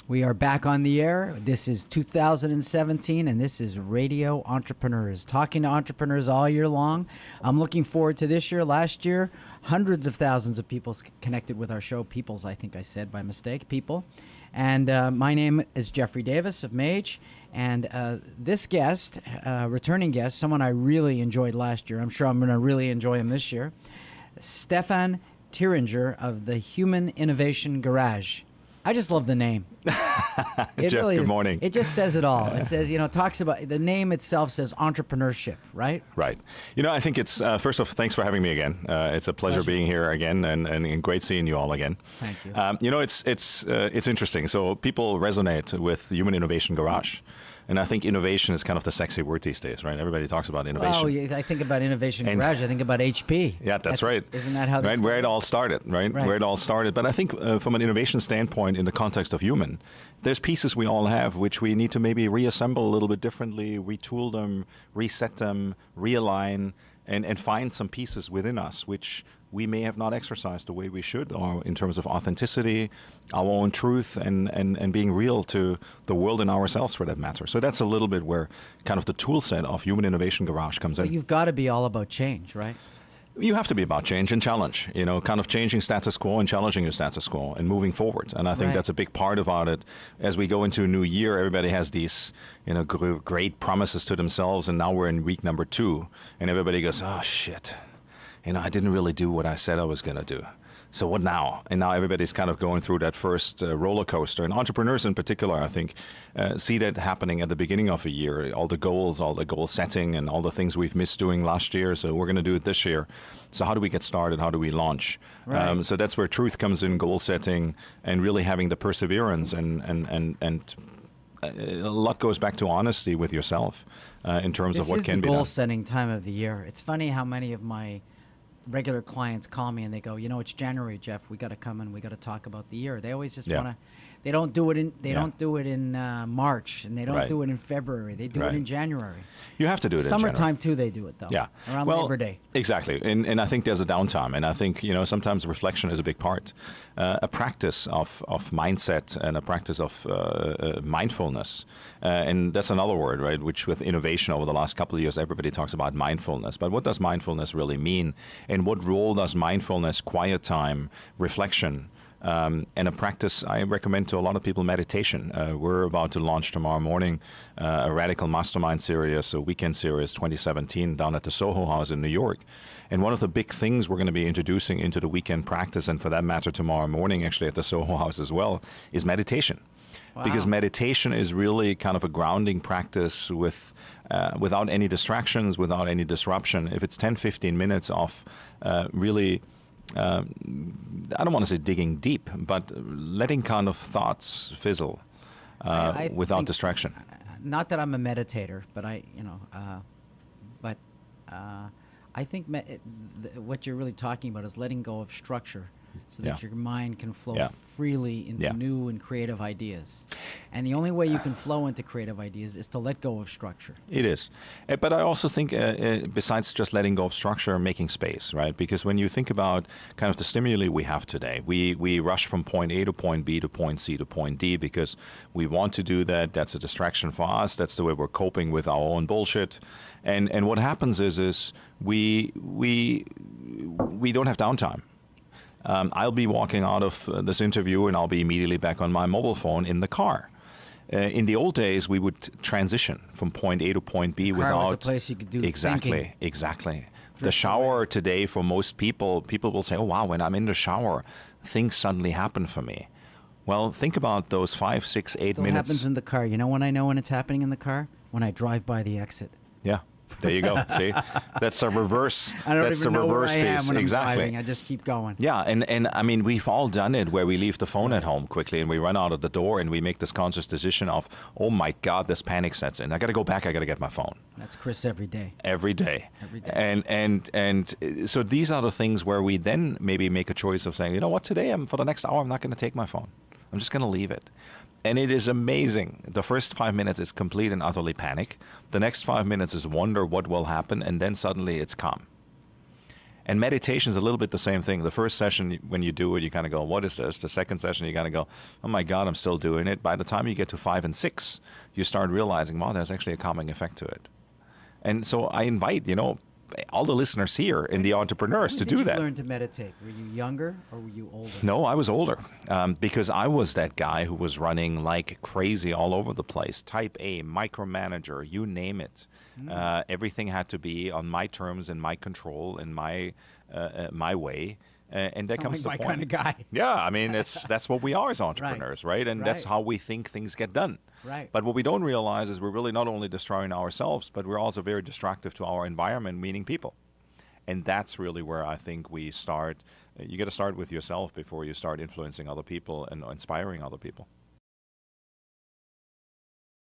We are back on the air. This is 2017, and this is Radio Entrepreneurs, talking to entrepreneurs all year long. I'm looking forward to this year. Last year, hundreds of thousands of people connected with our show. Peoples, I think I said by mistake, people. And my name is Jeffrey Davis of Mage. And this guest, returning guest, someone I really enjoyed last year. I'm sure I'm going to really enjoy him this year. Stephan Thieringer of the Human Innovation Garage. I just love the name. Jeff, good morning. It just says it all. It says, talks about, the name itself says entrepreneurship, right? Right. I think it's, first off, thanks for having me again. It's a pleasure being here again and great seeing you all again. Thank you. It's interesting. So people resonate with the Human Innovation Garage. And I think innovation is kind of the sexy word these days, right? Everybody talks about innovation. Oh, yeah, I think about Innovation Garage. I think about HP. Yeah, that's right. Isn't that how right? Where it all started, right? Where it all started. But I think from an innovation standpoint, in the context of human, there's pieces we all have which we need to maybe reassemble a little bit differently, retool them, reset them, realign, and find some pieces within us which we may have not exercised the way we should, or in terms of authenticity, our own truth, and being real to the world and ourselves for that matter. So that's a little bit where kind of the tool set of Human Innovation Garage comes in. But you've got to be all about change, right? You have to be about change and challenge, kind of changing status quo and challenging your status quo and moving forward. And I think that's a big part about it. As we go into a new year, everybody has these, great promises to themselves. And now we're in week number 2 and everybody goes, oh, shit. I didn't really do what I said I was going to do. So what now? And now everybody's kind of going through that first roller coaster. And entrepreneurs in particular, I think, see that happening at the beginning of a year. All the goals, all the goal setting, and all the things we've missed doing last year. So we're going to do it this year. So how do we get started? How do we launch? Right. So that's where truth comes in, goal setting, and really having the perseverance. And a lot goes back to honesty with yourself in terms of what can be done. This is the goal-setting time of the year. It's funny how many of my regular clients call me and they go, it's January, Jeff. We got to come and we got to talk about the year. They always just want to. They don't do it in. They don't do it in March, and they don't do it in February. They do it in January. You have to do it in summertime too. They do it though. Yeah, around Labor Day. Exactly, and I think there's a downtime, and I think sometimes reflection is a big part. A practice of mindset and a practice of mindfulness, and that's another word, right? Which with innovation over the last couple of years, everybody talks about mindfulness. But what does mindfulness really mean? And what role does mindfulness, quiet time, reflection? And a practice I recommend to a lot of people, meditation. We're about to launch tomorrow morning a Radical Mastermind series, a weekend series 2017 down at the Soho House in New York. And one of the big things we're going to be introducing into the weekend practice, and for that matter tomorrow morning actually at the Soho House as well, is meditation. Wow. Because meditation is really kind of a grounding practice without any distractions, without any disruption. If it's 10, 15 minutes of really... I don't want to say digging deep, but letting kind of thoughts fizzle without distraction. Not that I'm a meditator, but I think what you're really talking about is letting go of structure so that your mind can flow freely into new and creative ideas. And the only way you can flow into creative ideas is to let go of structure. It is. But I also think besides just letting go of structure, making space, right? Because when you think about kind of the stimuli we have today, we rush from point A to point B to point C to point D because we want to do that. That's a distraction for us. That's the way we're coping with our own bullshit. And what happens is we don't have downtime. I'll be walking out of this interview and I'll be immediately back on my mobile phone in the car. In the old days, we would transition from point A to point B without... The car was a place you could do thinking. Exactly. The shower today, for most people will say, oh, wow, when I'm in the shower, things suddenly happen for me. Well, think about those 5, 6, 8 minutes. It happens in the car. You know when I know when it's happening in the car? When I drive by the exit. Yeah. There you go. See, that's a reverse. I don't even know where I am when I'm exactly. driving. I just keep going. Yeah, and I mean, we've all done it where we leave the phone at home quickly and we run out of the door and we make this conscious decision of, oh my God, this panic sets in. I got to go back. I got to get my phone. That's Chris every day. Every day. Every day. And so these are the things where we then maybe make a choice of saying, you know what, today for the next hour I'm not going to take my phone. I'm just going to leave it. And it is amazing. The first 5 minutes is complete and utterly panic. The next 5 minutes is wonder what will happen, and then suddenly it's calm. And meditation is a little bit the same thing. The first session, when you do it, you kind of go, what is this? The second session, you kind of go, oh my God, I'm still doing it. By the time you get to 5 and 6, you start realizing, wow, there's actually a calming effect to it. And so I invite, all the listeners here and the entrepreneurs to do that. When did you learn to meditate? Were you younger or were you older? No, I was older because I was that guy who was running like crazy all over the place. Type A, micromanager, you name it. Everything had to be on my terms and my control and my way. And that comes to my point. kind of guy. Yeah, I mean, that's what we are as entrepreneurs, right? And that's how we think things get done. Right. But what we don't realize is we're really not only destroying ourselves, but we're also very destructive to our environment, meaning people. And that's really where I think we start. You got to start with yourself before you start influencing other people and inspiring other people.